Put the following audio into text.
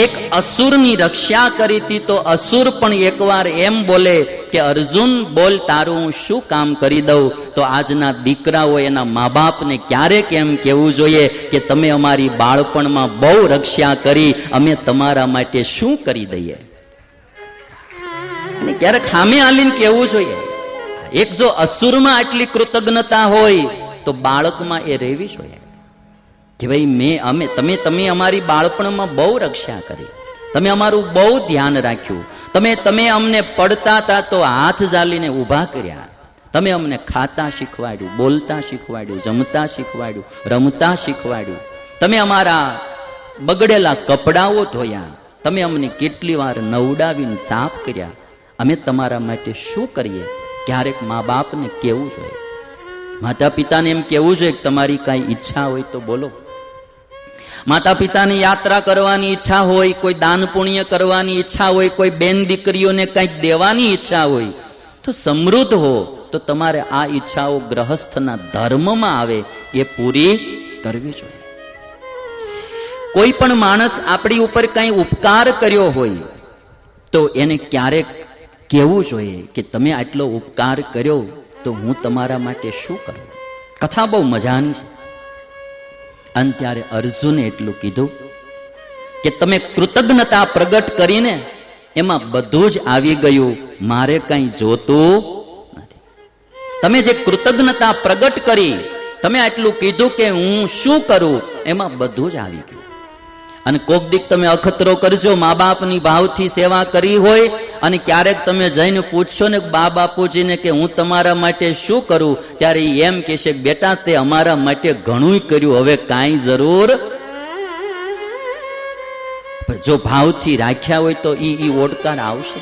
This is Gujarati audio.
એક અસુરની રક્ષા કરી હતી તો અસુર પણ એકવાર એમ બોલે કે અર્જુન બોલ તારું હું શું કામ કરી દઉં. તો આજના દીકરાઓ એના મા બાપને ક્યારેક એમ કહેવું જોઈએ કે તમે અમારી બાળપણમાં બહુ રક્ષા કરી, અમે તમારા માટે શું કરી દઈએ. અને ક્યારેક સામે આલીને કહેવું જોઈએ. એક જો અસુરમાં આટલી કૃતજ્ઞતા હોય તો બાળકમાં એ રહેવી જોઈએ કે ભાઈ તમે અમારી બાળપણમાં બહુ રક્ષા કરી, તમે અમારું બહુ ધ્યાન રાખ્યું, તમે અમને પડતા હતા તો હાથ ઝાલીને ઊભા કર્યા, તમે અમને ખાતા શીખવાડ્યું, બોલતા શીખવાડ્યું, જમતા શીખવાડ્યું, રમતા શીખવાડ્યું, તમે અમારા બગડેલા કપડાઓ ધોયા, તમે અમને કેટલી વાર નવડાવીને સાફ કર્યા, અમે તમારા માટે શું કરીએ. ક્યારેક મા બાપને કહેવું જોઈએ, માતા પિતાને એમ કહેવું જોઈએ કે તમારી કાંઈ ઈચ્છા હોય તો બોલો. માતા પિતાની યાત્રા કરવાની ઈચ્છા હોય, કોઈ દાન પુણ્ય કરવાની ઈચ્છા હોય, કોઈ બેન દીકરીઓને કંઈક દેવાની ઈચ્છા હોય તો સમૃદ્ધ હો તો તમારે આ ઈચ્છાઓ ગ્રહસ્થના ધર્મમાં આવે એ પૂરી કરવી જોઈએ. કોઈ પણ માણસ આપણી ઉપર કંઈ ઉપકાર કર્યો હોય તો એને ક્યારેક કહેવું જોઈએ કે તમે આટલો ઉપકાર કર્યો તો હું તમારા માટે શું કરું. કથા બહુ મજાની છે. અને ત્યારે અર્જુને એટલું કીધું કે તમે કૃતજ્ઞતા પ્રગટ કરીને એમાં બધું જ આવી ગયું, મારે કઈ જોતું નથી. તમે જે કૃતજ્ઞતા પ્રગટ કરી, તમે આટલું કીધું કે હું શું કરું, એમાં બધું જ આવી ગયું. અને કોક દીક તમે અખતરો કરજો, મા બાપની ભાવથી સેવા કરી હોય અને ક્યારેક તમે જઈને પૂછશો ને બા બાપુજીને કે હું તમારા માટે શું કરું, ત્યારે એમ કહેશે કે બેટા તે અમારા માટે ઘણું કર્યું, હવે કાંઈ જરૂર. જો ભાવથી રાખ્યા હોય તો ઈ ઓડકાર આવશે.